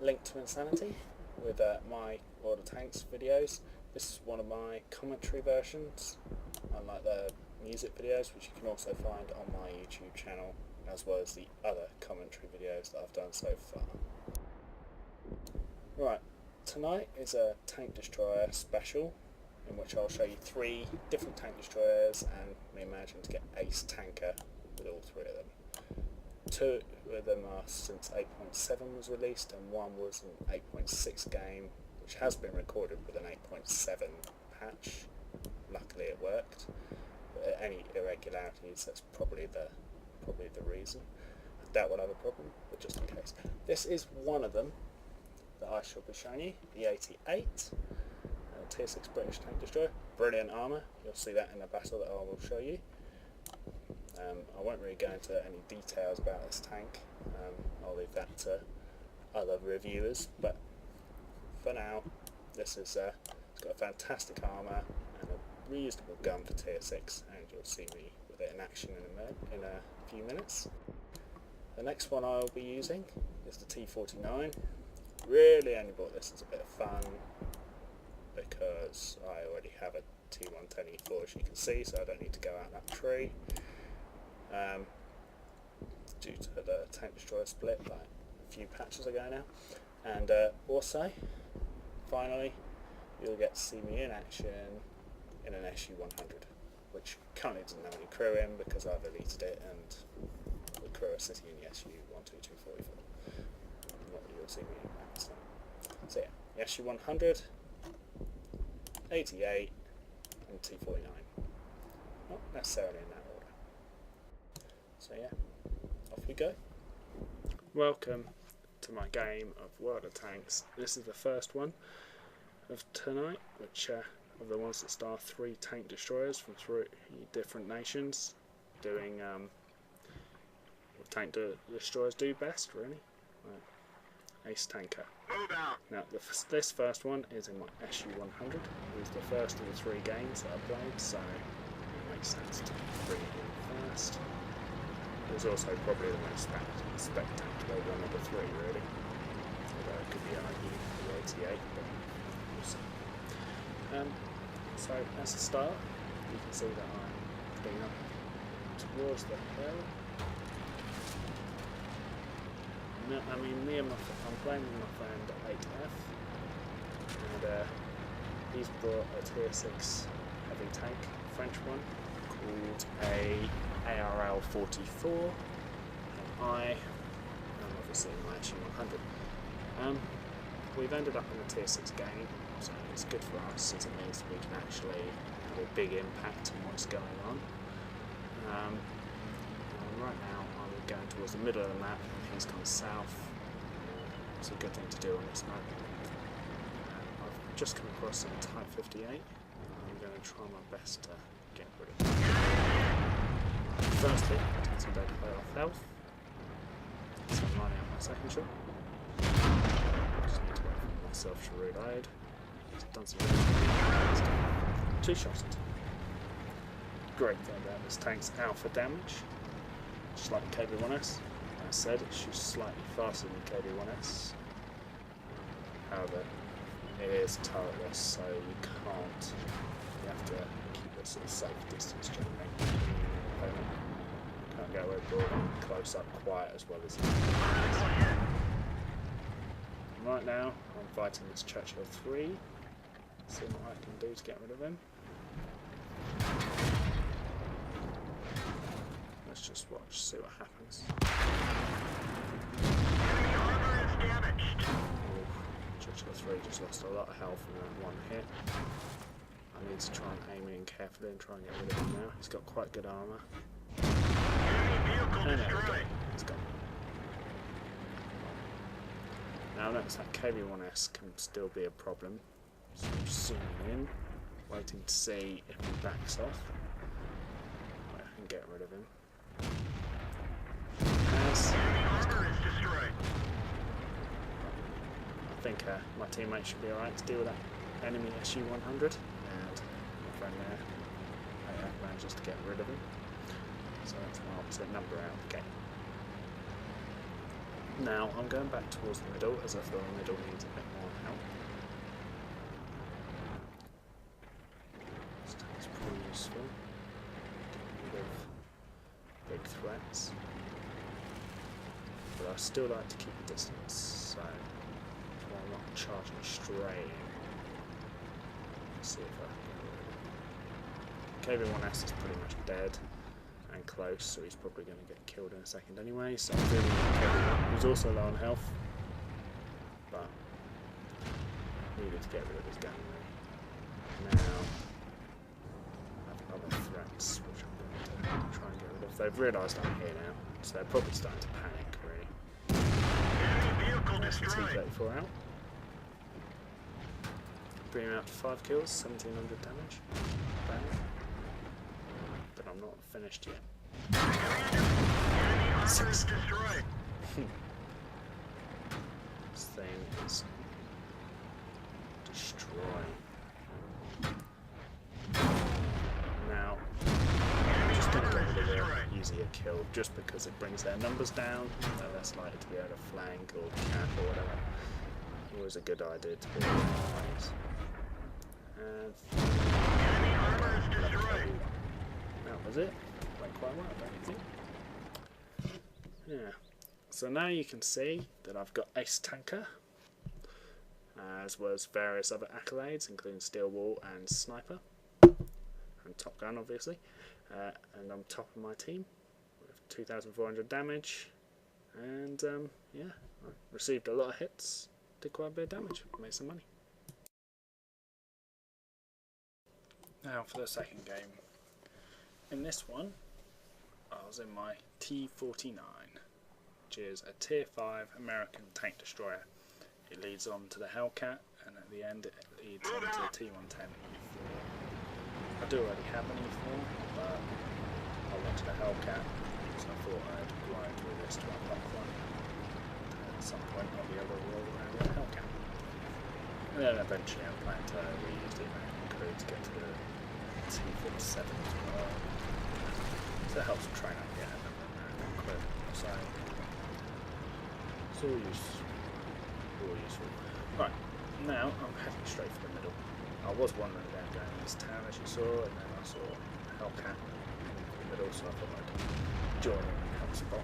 Link to Insanity with my World of Tanks videos. This is one of my commentary versions, unlike the music videos, which you can also find on my YouTube channel, as well as the other commentary videos that I've done so far. Right, tonight is a tank destroyer special, in which I'll show you 3 different tank destroyers and reimagine to get Acer Tanker with all 3 of them. 2 of them are since 8.7 was released, and 1 was an 8.6 game, which has been recorded with an 8.7 patch. Luckily it worked. But any irregularities, that's probably the reason. I doubt we'll have a problem, but just in case. This is one of them that I shall be showing you, the 88. Tier 6 British tank destroyer. Brilliant armour, you'll see that in the battle that I will show you. I won't really go into any details about this tank, I'll leave that to other reviewers, but for now this is it's got a fantastic armour and a reasonable gun for tier 6, and you'll see me with it in action in a few minutes. The next one I'll be using is the T49. Really only bought this as a bit of fun, because I already have a T110E4 as you can see, so I don't need to go out that tree. Due to the tank destroyer split like a few patches ago now. And also, finally, you'll get to see me in action in an SU-100, which currently doesn't have any crew in because I've deleted it, and the crew are sitting in the SU-12244. Not that you'll see me in that. So yeah, the SU-100, 88 and T49. Not necessarily in that order. So yeah, off we go. Welcome to my game of World of Tanks. This is the first one of tonight, which of the ones that star 3 tank destroyers from 3 different nations, doing what tank destroyers do best, really. Right. Acer Tanker. Now, this first one is in my SU-100. It was the first of the 3 games that I played, so it makes sense to bring it in first. It was also probably the most spectacular one of the 3, really. Although it could be argued for the 88, but we'll see. So, as a start, you can see that I'm getting up towards the hill. I mean, I'm playing with my friend 8F, and he's brought a tier 6 heavy tank, French one, called a ARL 44, and I'm obviously in my SU-100. We've ended up in a tier 6 game, so it's good for us, as it means we can actually have a big impact on what's going on. And right now I'm going towards the middle of the map, and he's gone south. It's a good thing to do on this map. I've just come across some Type 58, and I'm going to try my best to get rid of it. Firstly, I take some dead high off health, so I'm lining up my second shot. Just need to wait for myself to reload. Just done some damage. 2 shots. Great thing about this tank's alpha damage, just like the KB1S. As I said, it shoots slightly faster than the KB1S. However, it is turretless, so you can't. You have to keep a sort of safe distance generally. Can't go very broad and close up quite as well as he can. Right now, I'm fighting this Churchill 3. Seeing what I can do to get rid of him. Let's just watch, see what happens. Churchill 3 just lost a lot of health in that one hit. I need to try and aim in carefully and try and get rid of him now. He's got quite good armour. And there we go. He's gone. Now notice that KB1S can still be a problem. So I'm zooming in, waiting to see if he backs off. I can get rid of him. I think my teammate should be alright to deal with that enemy SU-100, and my friend there manages to get rid of him. So that's my opposite number out of the game. Now I'm going back towards the middle as I feel the middle needs a bit more help. This tank's pretty useful. Get rid of big threats. But I still like to keep a distance, so I'm not charging straight in. Let's see if I can get rid of it. KV1S is pretty much dead and close, so he's probably going to get killed in a second anyway, so I'm dealing with KV1, who's also low on health, but needed to get rid of his gun really. Now, I have other threats which I'm going to try and get rid of. They've realised I'm here now, so they're probably starting to panic really. T-34 out. Bring him out to 5 kills, 1700 damage. Bang. But I'm not finished yet. 6. This thing is destroying. Now, I'm just going to go with an easier kill just because it brings their numbers down. They're less likely to be able to flank or cap or whatever. Always a good idea to be able to and that was it. Went quite well, don't you think? Yeah. So now you can see that I've got Acer Tanker, as well as various other accolades, including Steel Wall and Sniper, and Top Gun, obviously. And I'm top of my team with 2,400 damage, and yeah, I received a lot of hits, did quite a bit of damage, made some money. Now for the second game. In this one, I was in my T-49, which is a Tier 5 American tank destroyer. It leads on to the Hellcat, and at the end it leads on to the T-110 E4. I do already have an E4, but I wanted a Hellcat, so I thought I'd grind through this to unlock one. At some point I'll be able to roll around with a Hellcat. And then eventually I'm planning to reuse the American crew to get to the T-47 as well. So it helps train up the American crew. So it's all useful. Right, now I'm heading straight for the middle. I was wandering down going in this town as you saw, and then I saw Hellcat in the middle, so I thought I'd join in and help spot.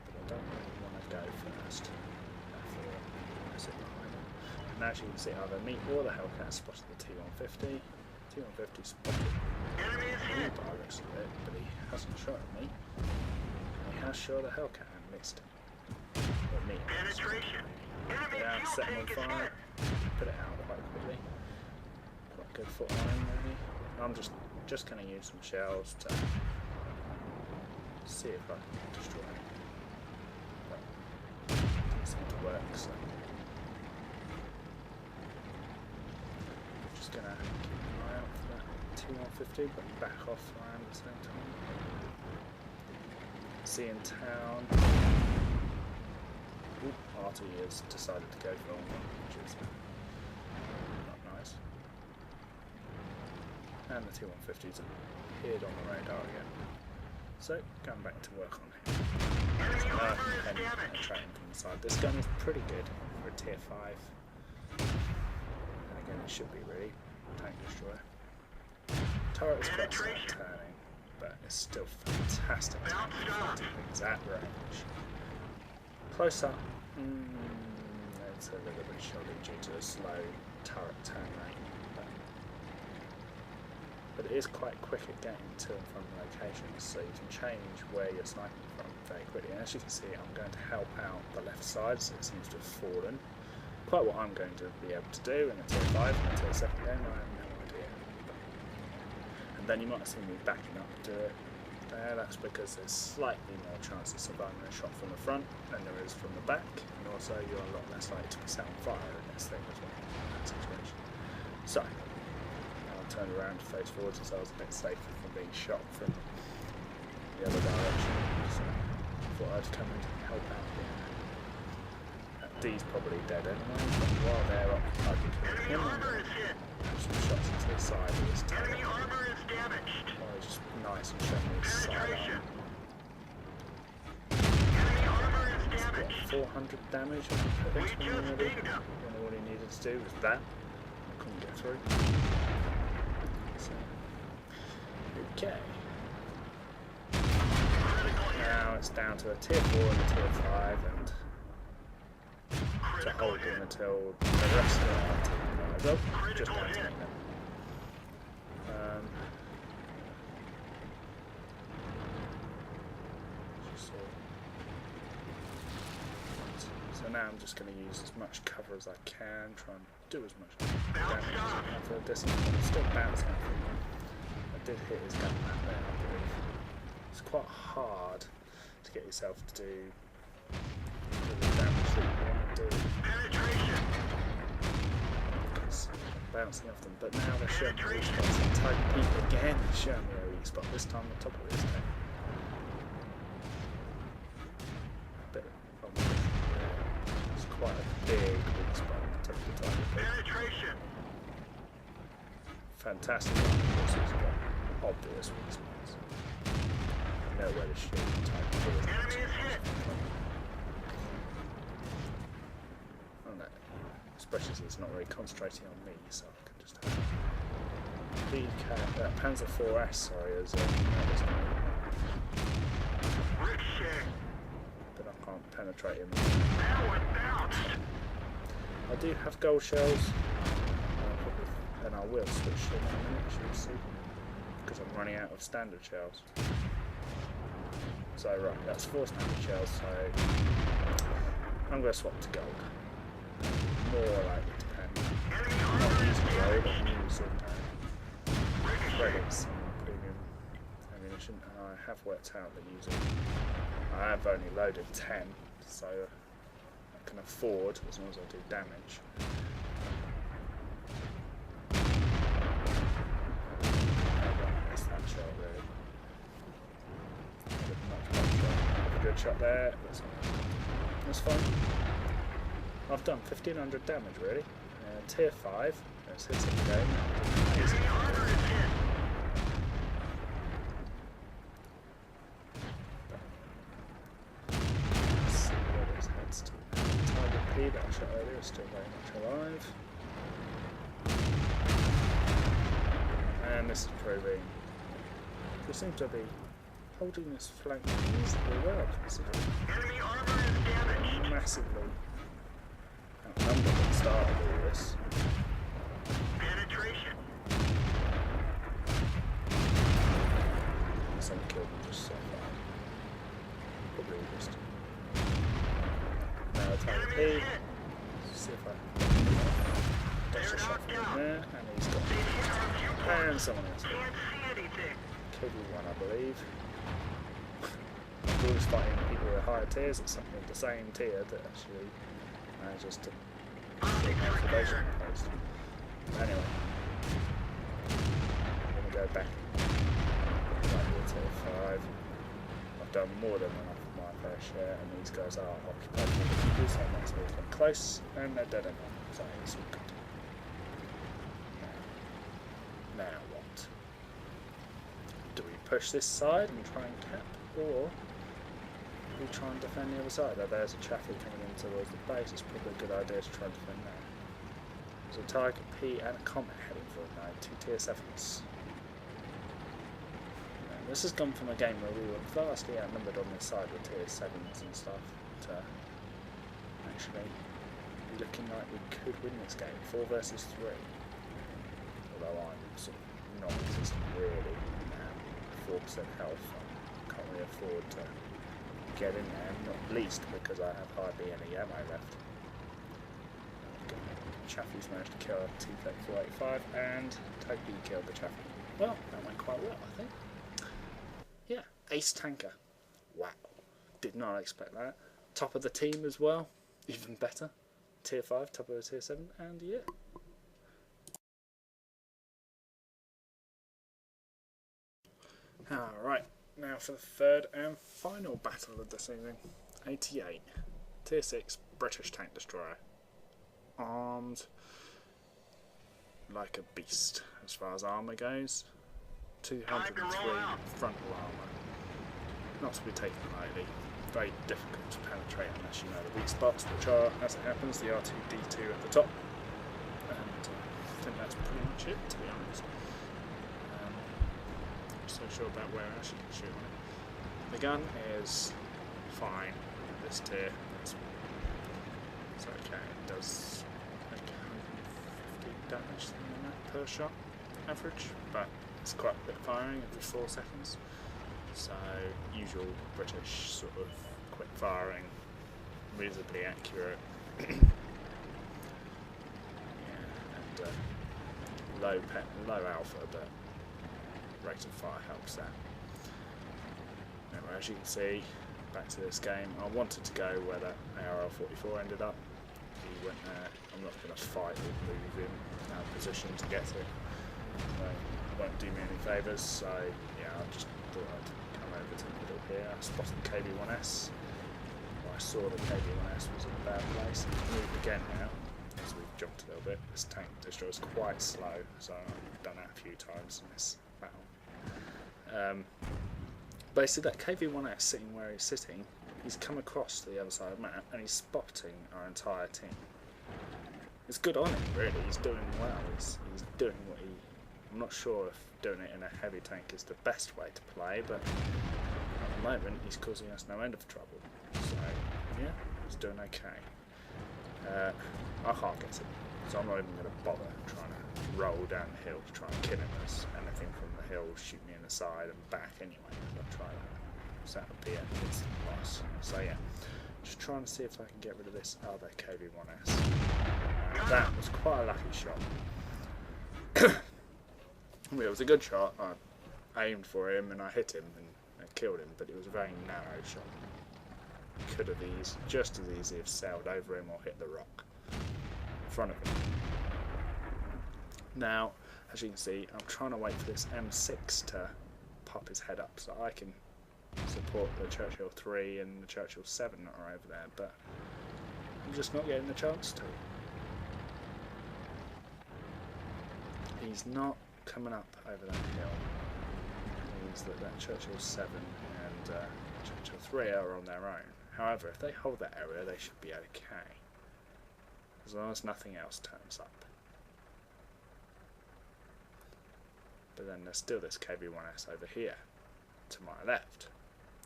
But I don't really want to go first. Therefore, I sit behind him. And as you can see, either me or the Hellcat spotted the T-150. T-150 spotted me by the looks of it, but he hasn't shot at me. He has shot a Hellcat and missed him. Or me. Without setting on fire, put it out quite quickly. Quite good foot line really. I'm just going to use some shells to see if I can destroy it. But it doesn't seem to work, so I'm just going to keep an eye out for that T-150, but back off around at the same time. See in town. RT has decided to go for one, which is not nice. And the T-150's appeared on the radar again. So, going back to work on him. Penetrating from the side. This gun is pretty good for a Tier 5. And again, it should be really. Tank destroyer. Turret is quite slow turning, but it's still fantastic tank at range. Close up. It's a little bit shoddy due to the slow turret turn rate, but it is quite quick at getting to and from locations, so you can change where you're sniping from very quickly. And as you can see, I'm going to help out the left side, so it seems to have fallen. Quite what I'm going to be able to do in a Tier 5 and a Tier 7 game, I have no idea. And then you might have seen me backing up to it. That's because there's slightly more chance of surviving a shot from the front than there is from the back, and also you're a lot less likely to be set on fire in this thing as well, in that situation. So, I'll turn around to face forward so I was a bit safer from being shot from the other direction, so I thought I'd come and help out here. D's probably dead anyway, but while they're occupied with him, some shots into the side of this tower. Just nice and showing his sideline. 400 damage. I think when all he needed to do was that. I couldn't get through. So, okay. Now it's down to a tier 4 and a tier 5, and to hold him until the rest of our team arrives. Oh, just down to me now. So now I'm just going to use as much cover as I can, try and do as much damage as I can for the distance. I'm still bouncing off him. I did hit his gun back there, I believe. It's quite hard to get yourself to do the damage that you want to do. Because I'm bouncing off them, but now they're showing me weak spots. And Type Peak again is showing me a weak spot, this time on top of this tank. Quite a big spot to the target. Fantastic. Obvious weak spots. Nowhere to shoot. Oh no. Especially as it's not really concentrating on me, so I can just have Panzer 4S, sorry, as but I can't penetrate him. I do have gold shells, and I will switch to them in a minute, as you'll see, because I'm running out of standard shells. So right, that's 4 standard shells, so I'm going to swap to gold. More likely to pan. I'm not using gold, I'm using credits and premium ammunition, and I have worked out that using, I have only loaded 10, so I can afford, as long as I do damage. That's that shot really. Have a good shot there. That's fine. I've done 1500 damage really. Tier 5. Let's hit some game. That I shot earlier is still very much alive. And this is proving we seem to be holding this flank reasonably well, considering massively outnumbered at the start of all this. Some killed them just so far. Probably just. Now Type P. See if I can dash a shot from there, and he's got. And someone else. KV1, I believe. I'm always fighting people with higher tiers. It's something of the same tier that actually manages to get an observation post. Anyway, I'm going to go back. Tier 5. I've done more than enough of my fair share, and these guys are occupied with people, so that's where they're close, and they're dead enough, so it's all good. Now what? Do we push this side and try and cap, or do we try and defend the other side? Oh, there's a chaffee coming in towards the base. It's probably a good idea to try and defend that. There's a Tiger P and a Comet heading for it now, 2 tier 7s. This has gone from a game where we were vastly outnumbered on this side with tier 7s and stuff to actually looking like we could win this game, 4 versus 3. Although I'm sort of non-existent really, 4% health, I can't really afford to get in there, not least because I have hardly any ammo left. Chaffee's managed to kill a T-3485 and Toby killed the Chaffee. Well, that went quite well, I think. Yeah, Ace Tanker. Wow, did not expect that. Top of the team as well, even better. Tier 5, top of the tier 7, and yeah. Alright, now for the third and final battle of the season. 88, tier 6, British tank destroyer. Armed like a beast as far as armour goes. 203 frontal armour. Not to be taken lightly. very difficult to penetrate unless you know the weak spots, which are, as it happens, the R2-D2 at the top. And I think that's pretty much it, to be honest. Not so sure about where else you can shoot on it. The gun is fine at this tier. It's okay. It does like 150 damage something like that per shot average, but it's quite a bit of firing every 4 seconds. So usual British sort of quick firing, reasonably accurate. Yeah, and low alpha, but rate of fire helps that. Anyway, as you can see, back to this game, I wanted to go where that ARL-44 ended up. He went there. I'm not going to fight or move him out of position to get to it. It won't do me any favours, so yeah, I just thought I'd come over to the middle here. I spotted the KB1S. Well, I saw the KB1S was in a bad place. It's moved again now, as we've jumped a little bit. This tank destroyer is quite slow, so I've done that a few times in this battle. Basically, that KV1S sitting where he's sitting, he's come across to the other side of the map and he's spotting our entire team. It's good on him, really. He's doing well. He's doing what he... I'm not sure if doing it in a heavy tank is the best way to play, but at the moment he's causing us no end of trouble. So, yeah, he's doing okay. I can't get him, so I'm not even going to bother trying to roll down the hill to try and kill him, as anything from the hill will shoot me in the side and back anyway. I'll try that. So that would be it's loss. So yeah, just trying to see if I can get rid of this other KB1S. That was quite a lucky shot. It was a good shot. I aimed for him and I hit him and I killed him, but it was a very narrow shot. Could have just as easily have sailed over him or hit the rock in front of him. Now, as you can see, I'm trying to wait for this M6 to pop his head up so I can support the Churchill 3 and the Churchill 7 that are over there, but I'm just not getting the chance to. He's not coming up over that hill. It means that Churchill 7 and Churchill 3 are on their own. However, if they hold that area, they should be okay, as long as nothing else turns up. But then there's still this KB1S over here, to my left.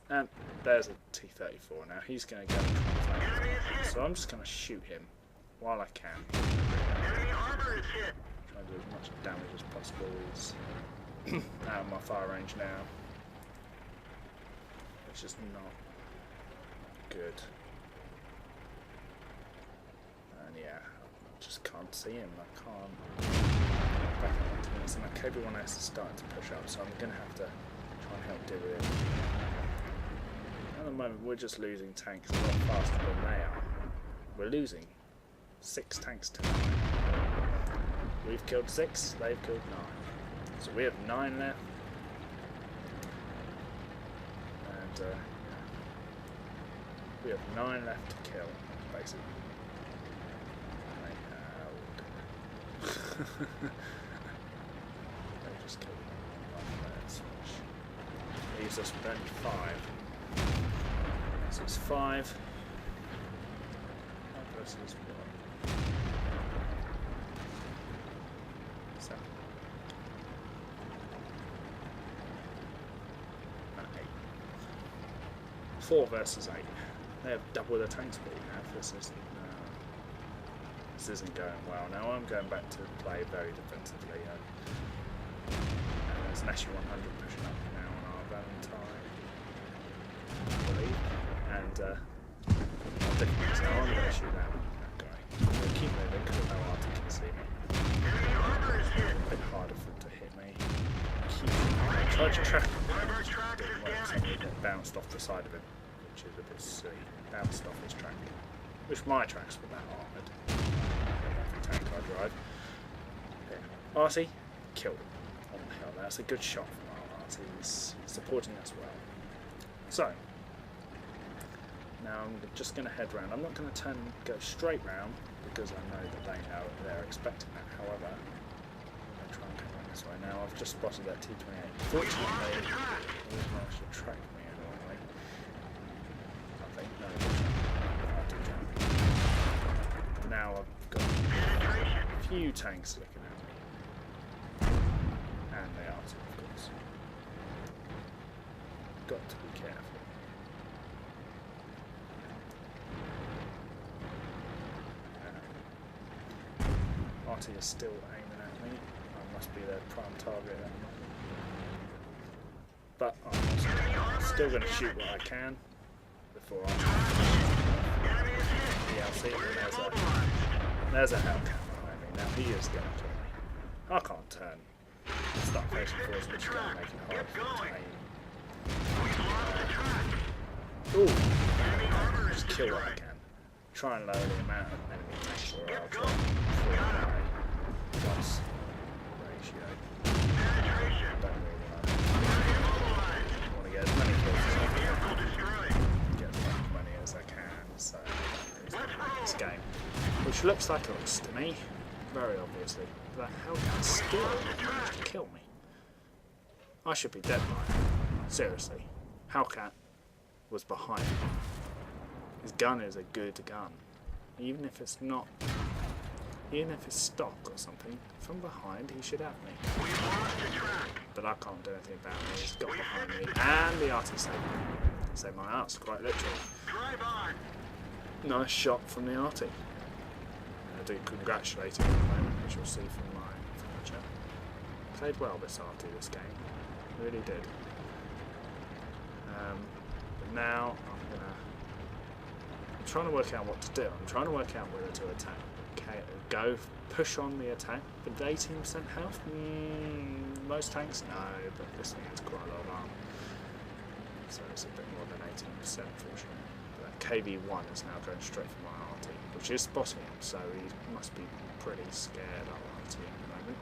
And there's a T-34 now. He's going to go and try and find him. So I'm just going to shoot him while I can. Try and do as much damage as possible. He's out of my fire range now. Which is not good. And yeah, I just can't see him. I can't back up onto this. And that KB1S is starting to push up, so I'm going to have to try and help deal with it. At the moment, we're just losing tanks a lot faster than they are. We're losing 6 tanks to 9. We've killed 6, they've killed 9. So we have 9 left. And we have 9 left to kill, basically. They just killed 1 leaves us with only 5. So it's 5 versus 1. So 8. 4 versus 8. They have double the tanks we have. This isn't going well. Now I'm going back to play very defensively. There's an SU-100 pushing up now on our Valentine, I believe. And I'm taking this now. I'm going to shoot that guy. I'm going to keep moving because I know Artie can see me. A bit harder for him to hit me. I tried to track him. Didn't work, so I'm going to get bounced off the side of him, which is a bit silly. Bounced off his track. Wish my tracks were that armoured. Tank I drive. Yeah. Artie killed him on the hill. That's a good shot from our Artie. He's supporting us well. So now I'm just going to head round. I'm not going to go straight round because I know that they're expecting that. However, I'm going to try and come around this way. Now I've just spotted that T-28. Fortunately, he's managed to track me annoyingly. now I've got a few tanks looking at me. And the arty, of course. Got to be careful. Arty is still aiming at me. I must be their prime target at the moment. But I'm still going to shoot what I can before I... Yeah, I'll see. There's a Hellcat behind me. Now he is going to kill me. I can't turn. Start facing forwards, which is going to make it hard for me to aim. Ooh! Just kill what I can. Try and lower the amount of enemy tanks, or I'll try and plus ratio. Don't really like it. I want to get as many kills as I can, get as much money as I can, so it's this game. Which looks like a loss to me, very obviously. But Hellcat still managed to kill me. I should be dead by now. Seriously. Hellcat was behind me. His gun is a good gun. Even if it's not, even if it's stock or something, from behind he should have me. But I can't do anything about it. He's got behind me. And the arty saved me. Saved my ass, quite literally. Nice shot from the arty. I do congratulate him at the moment, which you'll see from my furniture. Played well this arty this game. Really did. But now I'm trying to work out what to do. I'm trying to work out whether to attack. Okay, go push on the attack with 18% health. Most tanks, no, but this thing has quite a lot of armor, so it's a bit more than 18%, fortunately. But that KV1 is now going straight for my RT, which is spotting him, so he must be pretty scared of RT at the moment.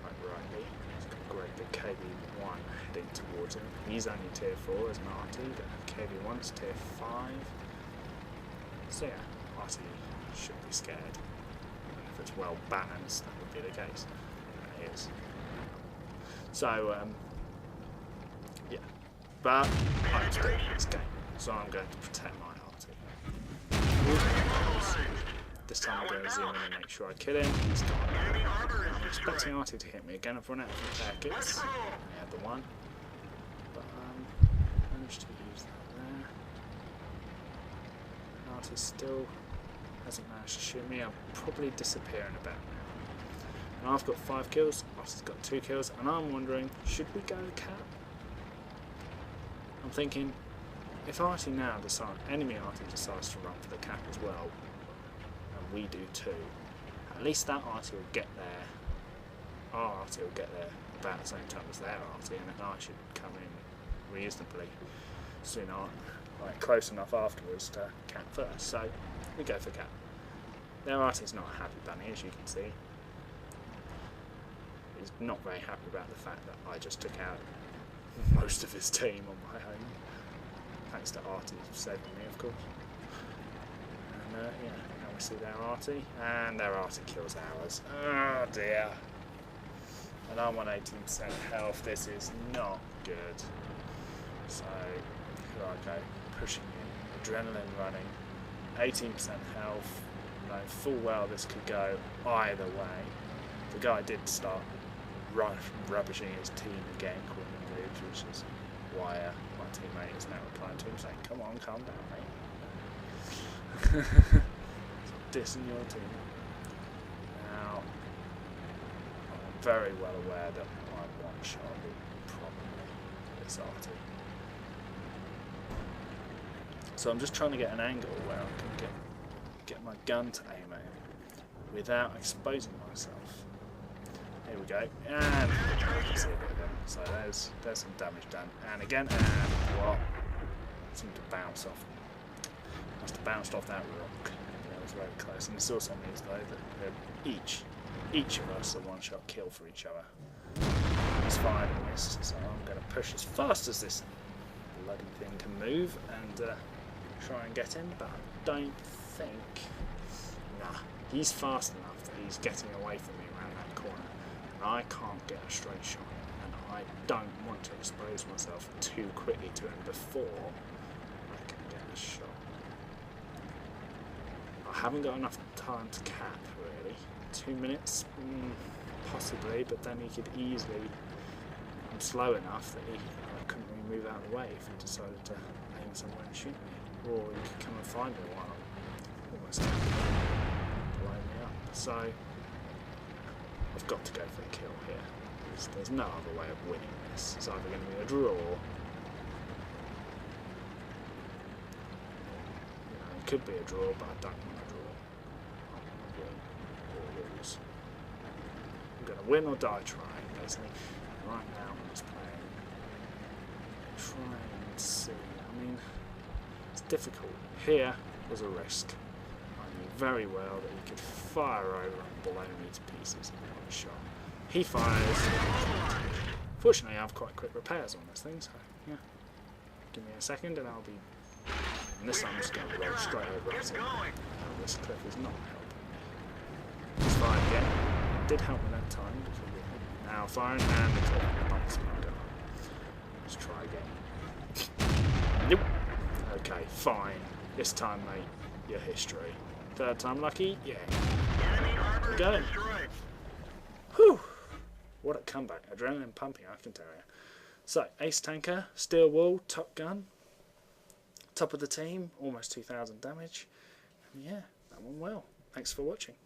Quite rightly. He's got a great big KV1 heading towards him. He's only tier 4 as an RT, but KV1 is tier 5. So yeah, RT should be scared. And if it's well balanced, that would be the case. And it is. So, yeah. But I'm still in this game, so I'm going to protect my RT. This time I'm going to zoom in and make sure I kill him. He's gone. I'm expecting RT to hit me again. I've run out of repair kits. I had the one. But managed to use that there. Arty still hasn't managed to shoot me. I'll probably disappear in about now. And I've got 5 kills, Arty's got 2 kills, and I'm wondering, should we go cap? I'm thinking, if Arty now decides, enemy Arty decides to run for the cap as well, and we do too, at least that Arty will get there, our Arty will get there about the same time as their Arty, and then I should come in reasonably soon on. Like close enough afterwards to cap first, so we go for cap. Their arty's not a happy bunny, as you can see. He's not very happy about the fact that I just took out most of his team on my own. Thanks to Arty saving me, of course. And yeah, now we see their arty, and their arty kills ours. Oh dear. And I'm on 18% health, this is not good. So, here I go. Pushing in, adrenaline running, 18% health, knowing full well this could go either way. The guy did start rubbishing his team again, calling them noobs, which is why my teammate is now replying to him saying, come on, calm down, mate. Dissing your team. Now, I'm very well aware that my one shot will probably this arty. So I'm just trying to get an angle where I can get my gun to aim at him without exposing myself. Here we go, and you can see a bit of him. So there's some damage done. And again, and what? Seemed to bounce off. Must have bounced off that rock. That was very close. And this also means though that each of us a one-shot kill for each other. He's fired and missed, so I'm going to push as fast as this bloody thing can move and try and get him, but I don't think... Nah, he's fast enough that he's getting away from me around that corner, and I can't get a straight shot, and I don't want to expose myself too quickly to him before I can get a shot. I haven't got enough time to cap, really. 2 minutes? Possibly, but then he could easily... I'm slow enough that I couldn't really move out of the way if he decided to aim somewhere and shoot me. Or he could come and find me while I'm almost blowing me up. So, I've got to go for the kill here. There's no other way of winning this. It's either going to be a draw. It could be a draw, but I don't want a draw. I want to win or lose. I'm going to win or die trying, basically. Right now I'm just playing. Try and see. I mean, it's difficult. Here was a risk. I knew very well that he could fire over and blow me to pieces in one shot. He fires. Fortunately, I have quite quick repairs on this thing, so yeah. Give me a second and I'll be... And this time I'm just going to roll straight over it. This cliff is not helping me. Let's fire again. It did help me that time. Now firing and the cliff knocks me down. Let's try again. Nope. Okay, fine. This time, mate, your history. Third time lucky? Yeah. Go. Whew. What a comeback. Adrenaline pumping, I can tell you. So, Ace Tanker, Steel Wool, Top Gun. Top of the team, almost 2,000 damage. And yeah, that went well. Thanks for watching.